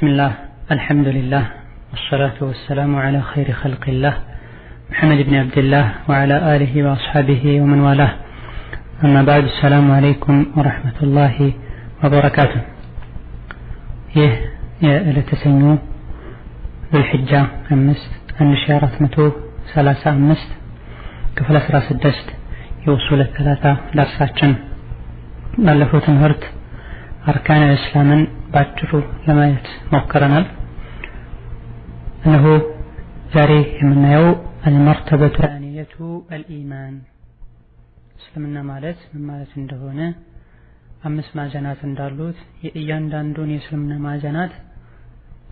بسم الله الحمد لله والصلاة والسلام على خير خلق الله محمد بن عبد الله وعلى آله وأصحابه ومن والاه أما بعد السلام عليكم ورحمة الله وبركاته يا لتسنو بالحجة أمست النشارة متو ثلاثة أمست كفل أسرى سدست يوصل الثلاثة درساتشن بلفوت انهرت أركان الإسلام باجرو لمايت موكرنا أنه جاري من يو المرتبة الثانية الإيمان اسلمنا مالت من مالت اندهونا أمس مازنات اندالوت يأيان داندون يسلمنا مازنات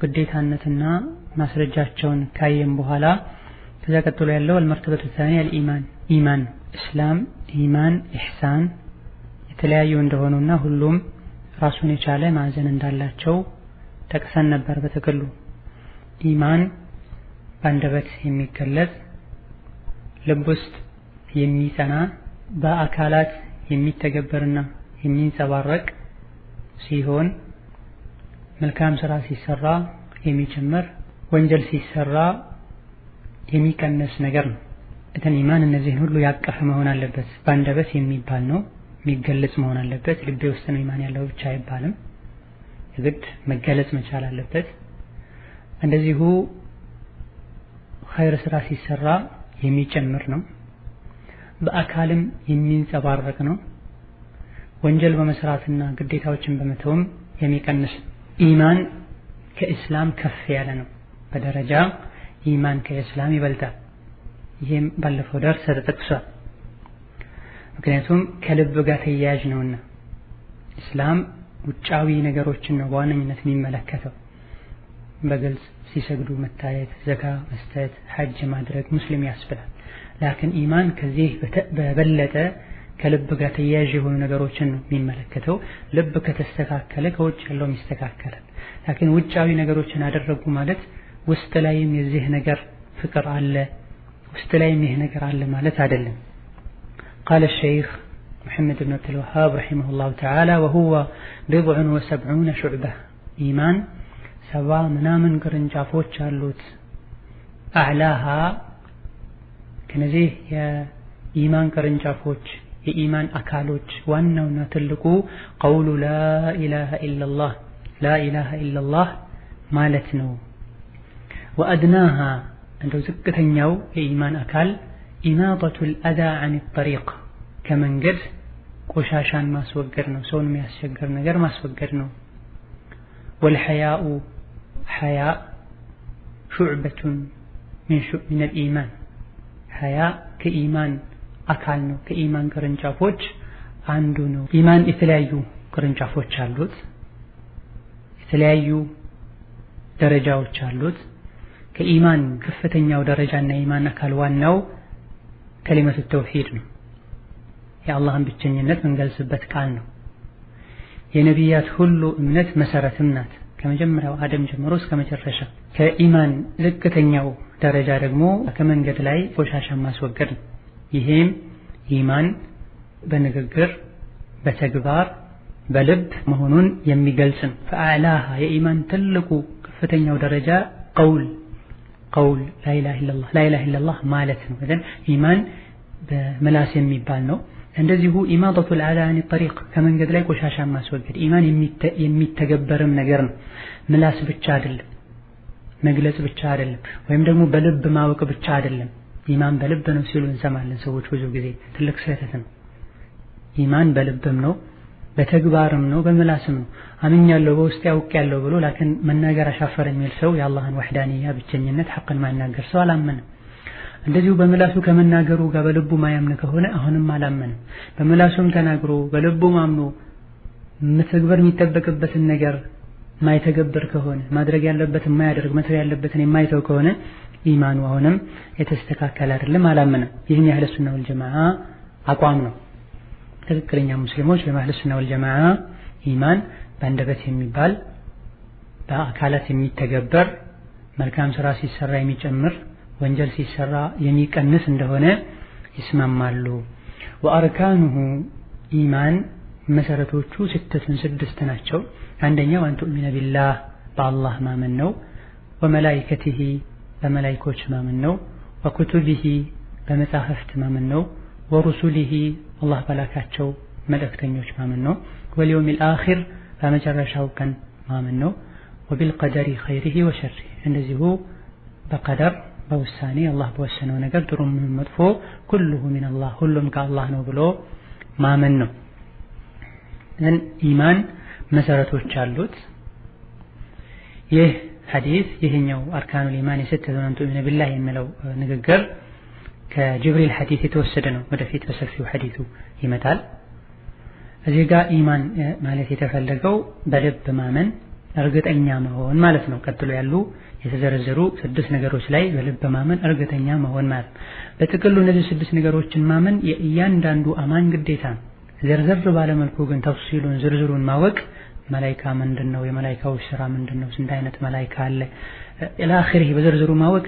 قديت هانتنا مسرجاتشون كايم بوهالا كذا قتلوا يلو المرتبة الثانية الإيمان إيمان إسلام إيمان إحسان يتلايو اندهونونا هلوم ራሱን የቻለ ማዕዘን እንዳላቸው ተቀሰን ነበር። በተከሉ ኢማን በአንደበት የሚገለጽ ልብ ውስጥ የሚጸና በአካላት የሚተገበርና የሚንጸባረቅ ሲሆን መልካም ስራ ሲሰራ የሚጨምር ወንጀል ሲሰራ የሚቀነስ ነገር ነው። ኢማን እነዚህን ሁሉ ያቀፈ መሆን አለበት። በአንደበት የሚባል ነው የሚገለጽ መሆን አለበት። ልብ ውስጥ ነው ኢማን ያለው ብቻ አይባልም። የግድ መገለጽ መቻል አለበት። እንደዚሁ ኸይር ስራ ሲሰራ የሚጨምር ነው። በአካልም የሚንጸባረቅ ነው። ወንጀል በመስራትና ግዴታዎችን በመተውም የሚቀንስ ኢማን ከእስላም ከፍ ያለ ነው። በደረጃ ኢማን ከእስላም ይበልጣል። ይሄም ባለፈው ደርስ ተጠቅሷል። ምክንያቱም ከልብ ጋር ተያያዥ ነውና እስላም ውጫዊ ነገሮችን ነው በዋነኝነት የሚመለከተው። በግልጽ ሲሰግዱ መታየት፣ ዘካ መስጠት፣ ሐጅ ማድረግ ሙስሊም ያስብላል። ላኪን ኢማን ከዚህ በበለጠ ከልብ ጋር ተያያዥ የሆኑ ነገሮችን ነው የሚመለከተው። ልብ ከተስተካከለ ከውጭ ያለው ይስተካከላል። ላኪን ውጫዊ ነገሮችን አደረጉ ማለት ውስጥ ላይም የዚህ ነገር ፍቅር አለ፣ ውስጥ ላይም ይህ ነገር አለ ማለት አይደለም። قال الشيخ محمد بن عبد الوهاب رحمه الله تعالى وهو 70 شعبة إيمان سبا منامن قرنجافوች አሉት أعلاها كنزيه يا إيمان قرنجافوች የኢማን አካሎች ዋናውና ትልቁ قول لا إله إلا الله لا إله إلا الله ማለት ነው። وأدناها እንደው ዝቅተኛው የኢማን አካል إماطة الأذى عن الطريق كمنجد ቆሻሻን ማስወገድ ነው። ሰውን የሚያስቸግር ነገር ማስወገድ ነው። والحياء حياء شعبة من الإيمان حياء كإيمان አካል ነው። ከኢማን ቅርንጫፎች አንዱ ነው። ኢማን የተለያዩ ቅርንጫፎች አሉት። የተለያዩ ደረጃዎች አሉት። ከኢማን ከፍተኛው ደረጃና ኢማን አካል ዋናው ከሊመቱ ተውሂድ ነው። የአላህን ብቸኝነት መንገልጽበት ቃል ነው። የነቢያት ሁሉ እምነት መሰረትም ናት፣ ከመጀመሪያው አደም ጀምሮ እስከ መጨረሻ። ከኢማን ዝቅተኛው ደረጃ ደግሞ ከመንገድ ላይ ቆሻሻን ማስወገድ ነው። ይሄም ኢማን በንግግር በተግባር በልብ መሆኑን የሚገልጽ ነው። ፈአላህ የኢማን ትልቁ ከፍተኛው ደረጃ ቀውል لا إله إلا الله ማለት ነው። ኢማን በመላስ የሚባል ነው። እንደዚሁ ኢማጠቱ الأذى عن الطريق ከመንገድ ላይ ቆሻሻ ማስወገድ ኢማን የሚተገበርም ነገር ነው። ምላስ ብቻ አይደለም፣ መግለጽ ብቻ አይደለም፣ ወይም ደግሞ በልብ ማወቅ ብቻ አይደለም። ኢማን በልብ ነው ሲሉ እንሰማለን ሰዎች ብዙ ጊዜ። ትልቅ ስህተት ነው። ኢማን በልብም ነው፣ በተግባርም ነው፣ በመላስም ነው። አምኛለሁ በውስጥ ያውቃለሁ ብሎ ላኪን መናገር አሻፈረኝ የሚል ሰው የአላህን ወህዳንያ ብቸኝነት ሐቅን ማናገር ሰው አላመነም። እንደዚሁ በመላሱ ከመናገሩ ጋር በልቡ ማያምን ከሆነ አሁንም አላመነም። በመላሱም ተናግሮ በልቡ ማምኖ መተግበር የሚጠበቅበትን ነገር ማይተገበር ከሆነ ማድረግ ያለበትን ማያደርግ መተው ያለበትን የማይተው ከሆነ ኢማኑ አሁንም የተስተካከለ አይደለም፣ አላመነም። ይህም የአህለ ሱና ወልጀማዓ አቋም ነው። ትክክለኛ ሙስሊሞች የአህለ ሱና ወልጀማዓ ኢማን በአንደበት የሚባል በአካላት የሚተገበር መልካም ስራ ሲሰራ የሚጨምር ወንጀል ሲሰራ የሚቀንስ እንደሆነ ይስማማሉ። ወአርካኑሁ ኢማን መሰረቶቹ 6 ናቸው። አንደኛው አንተ ኡሚነ ቢላህ በአላህ ማመን ነው። ወመላኢከቲሂ በመላኢኮች ማመን ነው። ወኩቱቢሂ በመጻሕፍት ማመን ነው። ወሩሱሊሂ አላህ በላካቸው መልእክተኞች ማመን ነው። ወልየውሚል አኺር በመጨረሻው ቀን ማመን ነው። ወቢልቀደሪ ኸይሪሂ ወሸሪሂ እንደዚሁ በቀደር በውሳኔ አላህ በወሰነው ነገር ጥሩም መጥፎ ኩሉሁ ሚነላህ ሁሉም ከአላህ ነው ብሎ ማመን ነው። ኢማን መሰረቶች አሉት። ይህ ሐዲስ ይህኛው አርካኑል ኢማን የስተቱን አን ቱእሚነ ቢላህ የሚለው ንግግር ከጅብሪል ሐዲስ የተወሰደ ነው። ወደፊት በሰፊው ሐዲሱ ይመጣል። እዚህ ጋር ኢማን ማለት የተፈለገው በልብ ማመን እርግጠኛ መሆን ማለት ነው። ቀጥሎ ያሉ የተዘረዘሩ 6 ነገሮች ላይ በልብ ማመን እርግጠኛ መሆን ማለት ነው። በጥቅሉ እነዚህ 6 ነገሮችን ማመን የእያንዳንዱ አማኝ ግዴታ ነው። ዘርዘር ባለመልኩ ግን ተፍሲሉን ዝርዝሩን ማወቅ መላኢካ ምንድነው፣ የመላኢካዎች ስራ ምንድነው፣ ስንት አይነት መላኢካ አለ ኢላ አኺሪህ በዝርዝሩ ማወቅ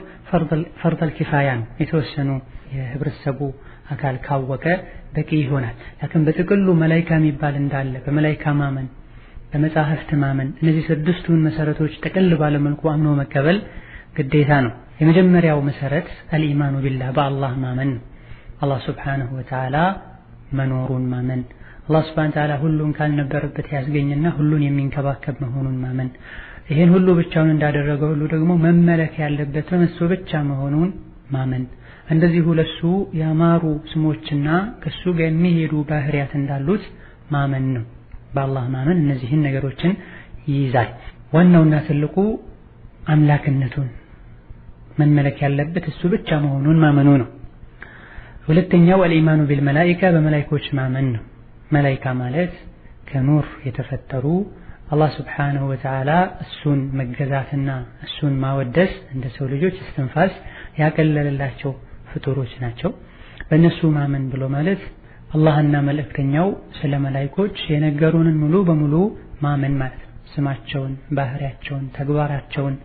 ፈርደል ኪፋያ ነው። የተወሰኑ የህብረተሰቡ አካል ካወቀ በቂ ይሆናል። ላኪን በጥቅሉ መላኢካ የሚባል እንዳለ በመላኢካ ማመን በመጻሕፍት ማመን እነዚህ 6ቱን መሰረቶች ጥቅል ባለመልኩ አምኖ መቀበል ግዴታ ነው። የመጀመሪያው መሰረት አልኢማኑ ቢላህ በአላህ ማመን ነው። አላህ ሱብሓነሁ ወተዓላ መኖሩን ማመን፣ አላህ ሱብሓነሁ ወተዓላ ሁሉን ካልነበረበት ያስገኝና ሁሉን የሚንከባከብ መሆኑን ማመን፣ ይሄን ሁሉ ብቻውን እንዳደረገ ሁሉ ደግሞ መመለክ ያለበት በእሱ ብቻ መሆኑን ማመን፣ እንደዚሁ ለሱ ያማሩ ስሞችና ከሱ ጋር የሚሄዱ ባህሪያት እንዳሉት ማመን ነው። በአላህ ማመን እነዚህን ነገሮችን ይይዛል። ዋናውና ትልቁ አምላክነቱን መመለክ ያለበት እሱ ብቻ መሆኑን ማመኑ ነው። ሁለተኛው አልኢማኑ ቢልመላኢካ በመላኢኮች ማመን ነው። መላኢካ ማለት ከኑር የተፈጠሩ አላህ ሱብሓነሁ ወተዓላ እሱን መገዛትና እሱን ማወደስ እንደ ሰው ልጆች እስትንፋስ ያቀለለላቸው ፍጡሮች ናቸው። በእነሱ ማመን ብሎ ማለት አላህና መልእክተኛው ስለ መላኢኮች የነገሩንን ሙሉ በሙሉ ማመን ማለት ነው። ስማቸውን፣ ባህሪያቸውን፣ ተግባራቸውን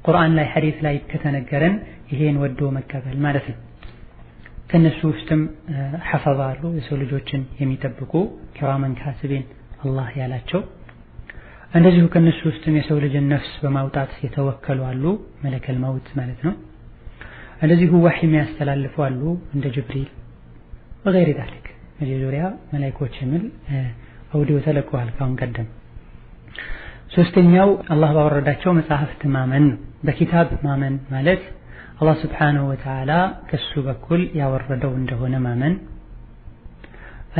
ቁርአን ላይ ሐዲስ ላይ ከተነገረን ይሄን ወዶ መቀበል ማለት ነው። ከነሱ ውስጥም ሐፈዛ አሉ፣ የሰው ልጆችን የሚጠብቁ ኪራመን ካቲቢን አላህ ያላቸው። እንደዚሁ ከነሱ ውስጥም የሰው ልጅን ነፍስ በማውጣት የተወከሉ አሉ፣ መለከል መውት ማለት ነው። እንደዚሁ ወህይ የሚያስተላልፉ አሉ እንደ ጅብሪል ወገይረ ذلك። እዚህ ዙሪያ መላእክቶች የሚል አውዲዮ ተለቀዋል ካሁን ቀደም። ሶስተኛው አላህ ባወረዳቸው መጽሐፍት ማመን ነው። በኪታብ ማመን ማለት አላህ ሱብሓነሁ ወተዓላ ከሱ በኩል ያወረደው እንደሆነ ማመን፣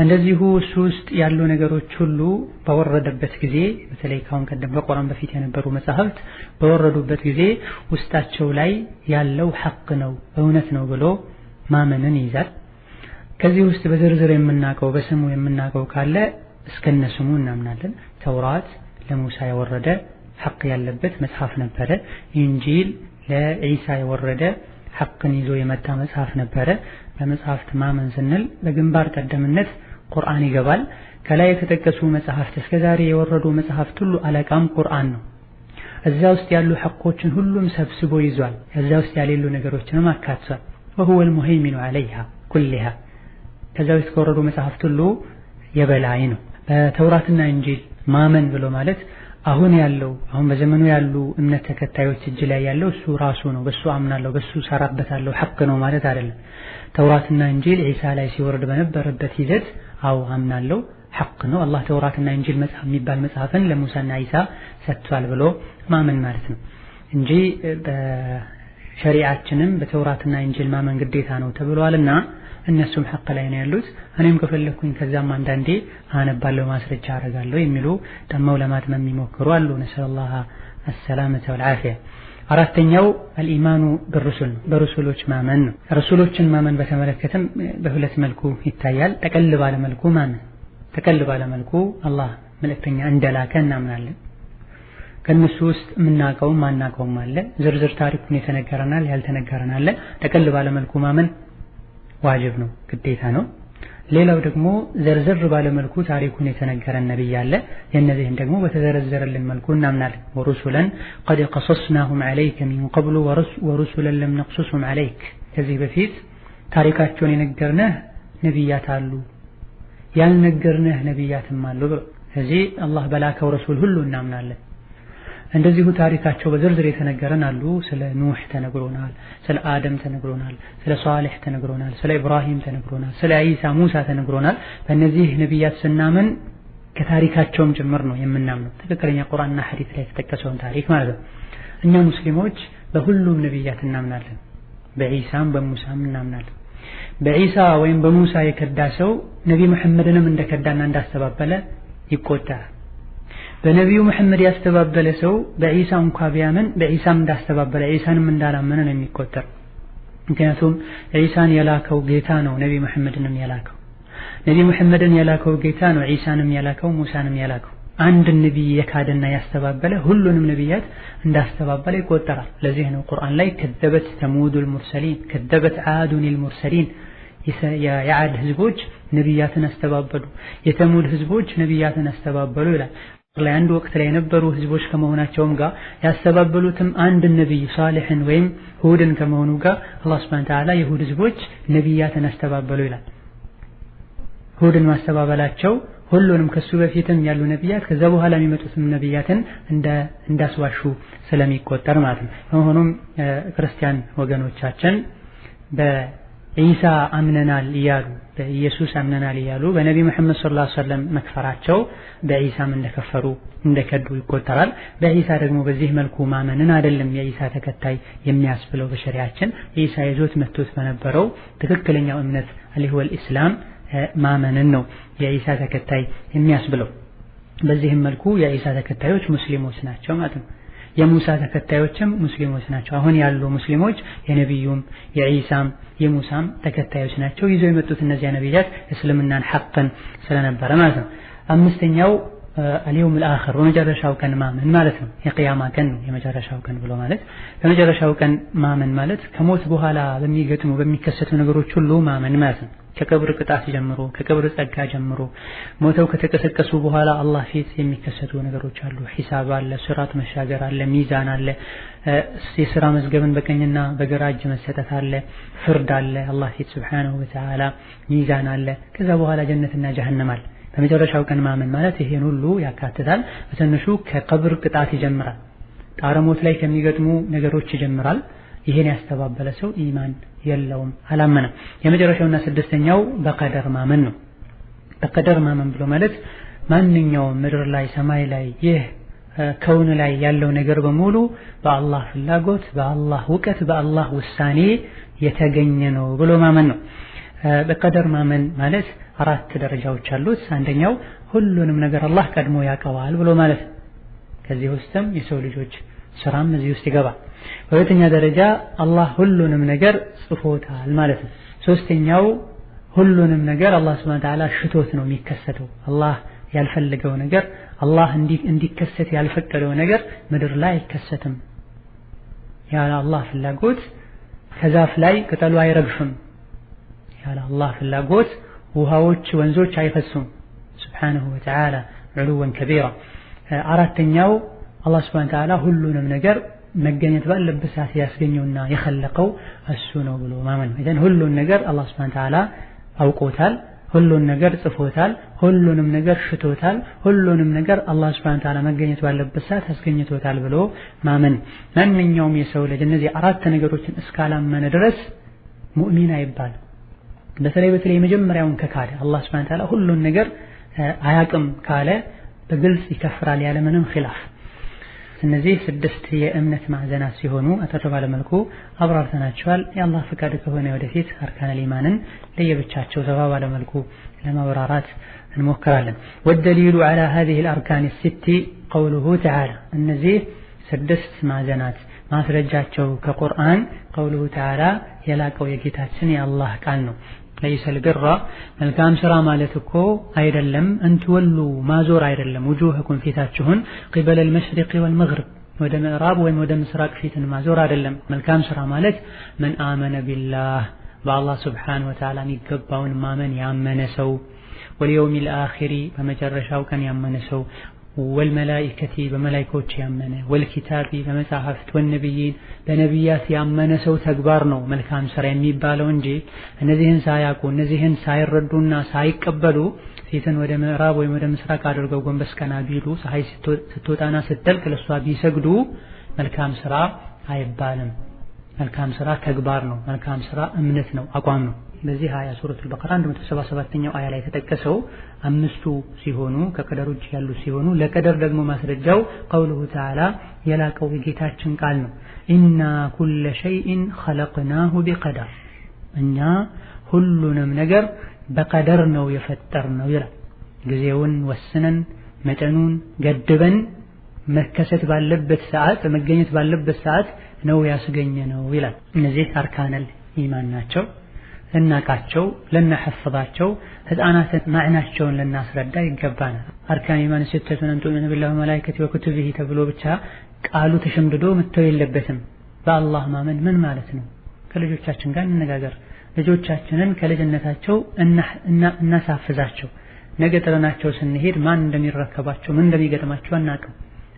እንደዚሁ እሱ ውስጥ ያሉ ነገሮች ሁሉ በወረደበት ጊዜ በተለይ ካሁን ቀደም በቁርአን በፊት የነበሩ መጽሐፍት በወረዱበት ጊዜ ውስጣቸው ላይ ያለው ሐቅ ነው እውነት ነው ብሎ ማመንን ይይዛል። ከዚህ ውስጥ በዝርዝር የምናውቀው በስሙ የምናውቀው ካለ እስከነ ስሙ እናምናለን። ተውራት ለሙሳ የወረደ ሐቅ ያለበት መጽሐፍ ነበረ። ኢንጂል ለኢሳ የወረደ ሐቅን ይዞ የመጣ መጽሐፍ ነበረ። በመጽሐፍት ማመን ስንል በግንባር ቀደምነት ቁርአን ይገባል። ከላይ የተጠቀሱ መጽሐፍት እስከዛሬ የወረዱ መጽሐፍት ሁሉ አለቃም ቁርአን ነው። እዛ ውስጥ ያሉ ሐቆችን ሁሉም ሰብስቦ ይዟል። እዛ ውስጥ ያሌሉ ነገሮችንም አካቷል። وهو المهيمن عليها كلها ከዛ ውስጥ ከወረዱ መጽሐፍት ሁሉ የበላይ ነው። በተውራትና ኢንጂል ማመን ብሎ ማለት አሁን በዘመኑ ያሉ እምነት ተከታዮች እጅ ላይ ያለው እሱ ራሱ ነው። በሱ አምናለሁ በሱ ሰራበታለሁ ሐቅ ነው ማለት አይደለም። ተውራትና ኢንጂል ኢሳ ላይ ሲወርድ በነበረበት ሂደት አምናለሁ ሐቅ ነው። አላህ ተውራትና ኢንጂል መጽሐፍ የሚባል መጽሐፍን ለሙሳና ኢሳ ሰጥቷል ብሎ ማመን ማለት ነው እንጂ በሸሪዓችንም በተውራትና ኢንጂል ማመን ግዴታ ነው ተብሏልና እነሱም ሐቅ ላይ ነው ያሉት። እኔም ከፈለኩኝ ከዛም አንዳንዴ አነባለሁ ማስረጃ አረጋለሁ የሚሉ ደማው ለማጥመም የሚሞክሩ አሉ። ነሰላህ السلامة والعافية። አራተኛው አልኢማኑ بالرسل በረሱሎች ማመን ነው። ረሱሎችን ማመን በተመለከተም በሁለት መልኩ ይታያል። ጠቀል ባለ መልኩ አላህ መልእክተኛ እንደላከ እናምናለን። ከነሱ ውስጥ የምናውቀውም ማናውቀውም አለ። ዝርዝር ታሪኩን የተነገረናል ያልተነገረናል። ጠቀል ባለ መልኩ ማመን ዋጅብ ነው ግዴታ ነው። ሌላው ደግሞ ዘርዘር ባለ መልኩ ታሪኩን የተነገረን ነብይ አለ። የነዚህን ደግሞ በተዘረዘረልን መልኩ እናምናለን። ወሩሱለን قد قصصناهم عليك من قبل ورسلا لم نقصصهم عليك። ከዚህ በፊት ታሪካቸውን የነገርነህ ነብያት አሉ ያልነገርነህ ነብያትም አሉ። ስለዚህ አላህ በላከው ረሱል ሁሉ እናምናለን። እንደዚሁ ታሪካቸው በዝርዝር የተነገረን አሉ። ስለ ኑህ ተነግሮናል፣ ስለ አደም ተነግሮናል፣ ስለ ሷሊህ ተነግሮናል፣ ስለ ኢብራሂም ተነግሮናል፣ ስለ ኢሳ ሙሳ ተነግሮናል። በእነዚህ ነቢያት ስናምን ከታሪካቸውም ጭምር ነው የምናምነው፣ ትክክለኛ ቁርአንና ሐዲስ ላይ የተጠቀሰውን ታሪክ ማለት ነው። እኛ ሙስሊሞች በሁሉም ነቢያት እናምናለን፣ በኢሳም በሙሳም እናምናለን። በኢሳ ወይም በሙሳ የከዳ ሰው ነቢ መሐመድንም እንደከዳና እንዳስተባበለ ይቆጠራል። በነቢዩ መሐመድ ያስተባበለ ሰው በኢሳ እንኳ ቢያምን በኢሳም እንዳስተባበለ ኢሳንም እንዳላመነ ነው የሚቆጠር። ምክንያቱም ኢሳን የላከው ጌታ ነው ነቢ መሐመድንም የላከው፣ ነቢ መሐመድን የላከው ጌታ ነው ኢሳንም የላከው ሙሳንም የላከው። አንድ ነቢይ የካደና ያስተባበለ ሁሉንም ነቢያት እንዳስተባበለ ይቆጠራል። ለዚህ ነው ቁርአን ላይ ከዘበት ተሙዱል ሙርሰሊን ከዘበት ዓዱኒል ሙርሰሊን የዓድ ህዝቦች ነቢያትን አስተባበሉ፣ የተሙድ ህዝቦች ነቢያትን አስተባበሉ ይላል። ላይ አንድ ወቅት ላይ የነበሩ ህዝቦች ከመሆናቸውም ጋር ያስተባበሉትም አንድ ነቢይ ሷሊህን ወይም ሁድን ከመሆኑ ጋር አላህ ሱብሓነሁ ወተዓላ የሁድ ህዝቦች ነቢያትን አስተባበሉ ይላል። ሁድን ማስተባበላቸው ሁሉንም ከሱ በፊትም ያሉ ነቢያት ከዛ በኋላ የሚመጡትም ነቢያትን እንዳስዋሹ ስለሚቆጠር ማለት ነው። በመሆኑም ክርስቲያን ወገኖቻችን በኢሳ አምነናል እያሉ በኢየሱስ አምነናል እያሉ በነቢ መሐመድ ሰለላሁ ዐለይሂ ወሰለም መክፈራቸው በኢሳም እንደከፈሩ እንደከዱ ይቆጠራል። በኢሳ ደግሞ በዚህ መልኩ ማመንን አይደለም የኢሳ ተከታይ የሚያስብለው በሸሪዓችን ኢሳ ይዞት መጥቶት በነበረው ትክክለኛው እምነት አልሁል ኢስላም ማመንን ነው የኢሳ ተከታይ የሚያስብለው። በዚህም መልኩ የኢሳ ተከታዮች ሙስሊሞች ናቸው ማለት ነው። የሙሳ ተከታዮችም ሙስሊሞች ናቸው። አሁን ያሉ ሙስሊሞች የነቢዩም የኢሳም የሙሳም ተከታዮች ናቸው። ይዘው የመጡት እነዚያ ነቢያት እስልምናን ሐቅን ስለነበረ ማለት ነው። አምስተኛው አልየውም አልአኺር በመጨረሻው ቀን ማመን ማለት ነው። የቂያማ ቀን ነው የመጨረሻው ቀን ብሎ ማለት። በመጨረሻው ቀን ማመን ማለት ከሞት በኋላ በሚገጥሙ በሚከሰቱ ነገሮች ሁሉ ማመን ማለት ነው። ከቀብር ቅጣት ጀምሮ ከቀብር ጸጋ ጀምሮ ሞተው ከተቀሰቀሱ በኋላ አላህ ፊት የሚከሰቱ ነገሮች አሉ። ሒሳብ አለ፣ ሲራጥ መሻገር አለ፣ ሚዛን አለ፣ የሥራ መዝገብን በቀኝና በግራ እጅ መሰጠት አለ፣ ፍርድ አለ አላህ ፊት ሱብሓነሁ ወተዓላ፣ ሚዛን አለ። ከዛ በኋላ ጀነትና ጀሀነም አለ። በመጨረሻው ቀን ማመን ማለት ይሄን ሁሉ ያካትታል። በትንሹ ከቀብር ቅጣት ይጀምራል፣ ጣረሞት ላይ ከሚገጥሙ ነገሮች ይጀምራል። ይሄን ያስተባበለ ሰው ኢማን የለውም፣ አላመነም። የመጨረሻውና ስድስተኛው በቀደር ማመን ነው። በቀደር ማመን ብሎ ማለት ማንኛውም ምድር ላይ ሰማይ ላይ ይህ ከውን ላይ ያለው ነገር በሙሉ በአላህ ፍላጎት በአላህ እውቀት በአላህ ውሳኔ የተገኘ ነው ብሎ ማመን ነው። በቀደር ማመን ማለት አራት ደረጃዎች አሉት። አንደኛው ሁሉንም ነገር አላህ ቀድሞ ያውቀዋል ብሎ ማለት ነው። ከዚህ ውስጥም የሰው ልጆች ስራም እዚህ ውስጥ ይገባል። በሁለተኛ ደረጃ አላህ ሁሉንም ነገር ጽፎታል ማለት ነው። ሶስተኛው ሁሉንም ነገር አላህ ሱብሓነሁ ወተዓላ ሽቶት ነው የሚከሰተው። አላህ ያልፈለገው ነገር አላህ እንዲከሰት ያልፈቀደው ነገር ምድር ላይ አይከሰትም። ያለ አላህ ፍላጎት ከዛፍ ላይ ቅጠሉ አይረግፍም። ያለ አላህ ፍላጎት ውሃዎች ወንዞች አይፈሱም። ሱብሓነሁ ወተዓላ ዑሉወን ከቢራ። አራተኛው አላህ ሱብሓነሁ ወተዓላ ሁሉንም ነገር መገኘት ባለበት ሰዓት ያስገኘውና የኸለቀው እሱ ነው ብሎ ማመን ነው። ይሄን ሁሉን ነገር አላህ ሱብሓነሁ ወተዓላ አውቆታል፣ ሁሉን ነገር ጽፎታል፣ ሁሉንም ነገር ሽቶታል፣ ሁሉንም ነገር አላህ ሱብሓነሁ ወተዓላ መገኘት ባለበት ሰዓት አስገኝቶታል ብሎ ማመን። ማንኛውም የሰው ልጅ እነዚህ አራት ነገሮችን እስካላመነ ድረስ ሙእሚን አይባልም። በተለይ የመጀመሪያውን ከካደ አላህ ሱብሓነሁ ወተዓላ ሁሉን ነገር አያቅም ካለ በግልጽ ይከፍራል ያለ ምንም ኺላፍ። እነዚህ ስድስት የእምነት ማዕዘናት ሲሆኑ አጠር ባለ መልኩ አብራርተናቸዋል። የአላህ ፍቃድ ከሆነ ወደፊት አርካነል ኢማንን ለየብቻቸው ሰፋ ባለ መልኩ ለማብራራት እንሞክራለን። ወደሊሉ ዐላ ሃዚሂ አልአርካን ሲቲ ቀውሉሁ ተዓላ እነዚህ ስድስት ማዕዘናት ማስረጃቸው ከቁርአን ቀውሉሁ ተዓላ የላቀው የጌታችን የአላህ ቃል ነው። ለይሰል ቢራ መልካም ስራ ማለት እኮ አይደለም እንትወሉ ማዞር አይደለም ውጁህኩም ፊታችሁን ቂበለል መሽሪቅ ወልመግሪብ ወደ ምዕራብ ወይም ወደ ምስራቅ ፊትን ማዞር አይደለም። መልካም ስራ ማለት መን አመነ ቢላህ በአላህ ሱብሓነሁ ወተዓላ የሚገባውን ማመን ያመነ ሰው፣ ወልየውሚል አኺሪ በመጨረሻው ቀን ያመነ ሰው፣ ወልመላኢከቲ በመላኢኮች ያመነ፣ ወልኪታቢ በመጻሕፍት፣ ወነቢይን በነቢያት ያመነ ሰው ተግባር ነው መልካም ስራ የሚባለው እንጂ እነዚህን ሳያውቁ እነዚህን ሳይረዱና ሳይቀበሉ ፊትን ወደ ምዕራብ ወይም ወደ ምስራቅ አድርገው ጎንበስ ቀና ቢሉ ፀሐይ ስትወጣና ስትጠልቅ ለሷ ቢሰግዱ መልካም ስራ አይባልም። መልካም ስራ ተግባር ነው። መልካም ስራ እምነት ነው፣ አቋም ነው። በዚህ አያ ሱረቱል በቀራ 177ኛው አያ ላይ የተጠቀሰው አምስቱ ሲሆኑ ከቀደር ውጭ ያሉ ሲሆኑ ለቀደር ደግሞ ማስረጃው ቀውሉሁ ተዓላ የላቀው የጌታችን ቃል ነው። ኢና ኩለ ሸይኢን ኸለቅናሁ ቢቀደር፣ እኛ ሁሉንም ነገር በቀደር ነው የፈጠርነው ይላል። ጊዜውን ወስነን መጠኑን ገድበን መከሰት ባለበት ሰዓት መገኘት ባለበት ሰዓት ነው ያስገኘነው ይላል። እነዚህ አርካነል ኢማን ናቸው። ልናቃቸው ልናሐፍዛቸው ህፃናትን ማዕናቸውን ልናስረዳ ይገባናል። አርካን ኢማን ሲተቱን አንቱሚኑ ቢላሂ ወመላኢከቲሂ ወኩቱቢሂ ተብሎ ብቻ ቃሉ ተሸምድዶ መተው የለበትም። በአላህ ማመን ምን ማለት ነው? ከልጆቻችን ጋር እንነጋገር። ልጆቻችንን ከልጅነታቸው እናሳፍዛቸው። ነገ ጥለናቸው ስንሄድ ማን እንደሚረከባቸው ምን እንደሚገጥማቸው አናውቅም።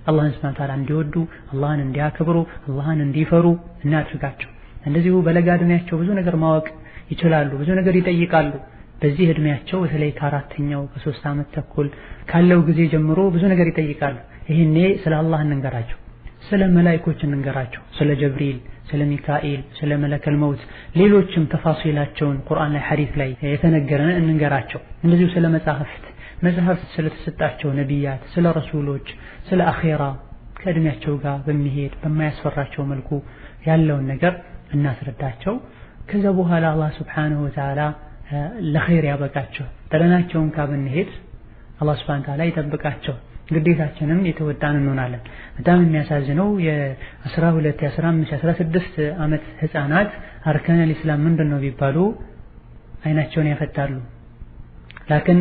አላህን ሱብሓነሁ ወተዓላ እንዲወዱ፣ አላህን እንዲያከብሩ፣ አላህን እንዲፈሩ እናድርጋቸው። እንደዚሁ በለጋ እድሜያቸው ብዙ ነገር ማወቅ ይችላሉ፣ ብዙ ነገር ይጠይቃሉ። በዚህ እድሜያቸው በተለይ ከአራተኛው ከ3 ዓመት ተኩል ካለው ጊዜ ጀምሮ ብዙ ነገር ይጠይቃሉ። ይሄኔ ስለ አላህ እንንገራቸው፣ ስለ መላእክቶች እንንገራቸው፣ ስለ ጀብሪል፣ ስለ ሚካኤል፣ ስለ መለከል መውት ሌሎችም ተፋሲላቸውን ቁርአን ላይ ሐዲስ ላይ የተነገረን እንንገራቸው። እንደዚሁ ስለ መጻሕፍት ስለተሰጣቸው ነቢያት፣ ስለ ረሱሎች፣ ስለ አኺራ ከእድሜያቸው ጋር በሚሄድ በማያስፈራቸው መልኩ ያለውን ነገር እናስረዳቸው። ከዛ በኋላ አላህ ሱብሓነሁ ወተዓላ ለኸይር ያበቃቸው። ጥለናቸውን ካብንሄድ አላህ ሱብሓነሁ ወተዓላ ይጠብቃቸው። ግዴታችንም የተወጣን እንሆናለን። በጣም የሚያሳዝነው የ12 የ15 የ16 ዓመት ህፃናት አርካነል ኢስላም ምንድነው ቢባሉ አይናቸውን ያፈታሉ። ላኪን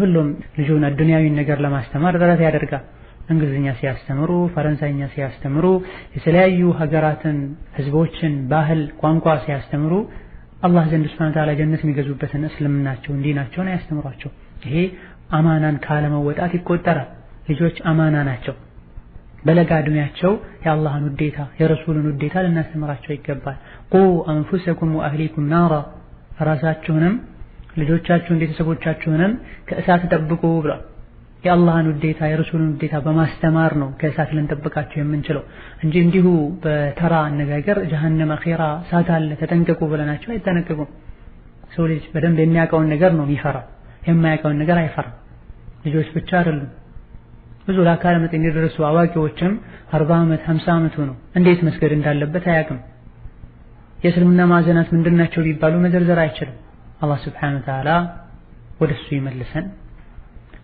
ሁሉም ልጁን አዱንያዊ ነገር ለማስተማር ጥረት ያደርጋል። እንግሊዝኛ ሲያስተምሩ፣ ፈረንሳይኛ ሲያስተምሩ፣ የተለያዩ ሀገራትን ህዝቦችን ባህል ቋንቋ ሲያስተምሩ አላህ ዘንድ ሱብሓነሁ ወተዓላ ጀነት የሚገዙበትን እስልምናቸውን ዲናቸውን አያስተምሯቸው። ይሄ አማናን ካለመወጣት ይቆጠራል። ልጆች አማና ናቸው። በለጋ እድሜያቸው የአላህን ውዴታ የረሱልን ውዴታ ልናስተምራቸው ይገባል። ቁ አንፉሰኩም ወአህሊኩም ናራ፣ ራሳችሁንም ልጆቻችሁን ቤተሰቦቻችሁንም ከእሳት ጠብቁ ብሏል። የአላህን ውዴታ የረሱልን ውዴታ በማስተማር ነው ከእሳት ልንጠብቃቸው የምንችለው እንጂ እንዲሁ በተራ አነጋገር ጀሃነም አኺራ እሳት አለ ተጠንቀቁ ብለናቸው አይጠነቀቁም። ሰው ልጅ በደንብ የሚያውቀውን ነገር ነው የሚፈራው፣ የማያውቀውን ነገር አይፈራም። ልጆች ብቻ አይደሉም፣ ብዙ ለአካለ መጠን የደረሱ አዋቂዎችም 40 ዓመት 50 ዓመት ሆነው እንዴት መስገድ እንዳለበት አያውቅም። የእስልምና ማዕዘናት ምንድናቸው ቢባሉ መዘርዘር አይችልም። አላህ ሱብሓነሁ ወተዓላ ወደሱ ይመልሰን።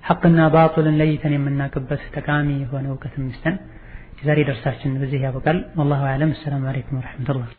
ሐቅና ባጥልን ለይተን የምናውቅበት ጠቃሚ የሆነ እውቀት ይስጠን። የዛሬ ደርሳችን በዚህ ያበቃል። ወላሁ አዕለም። ሰላም አለይኩም ወራህመቱላህ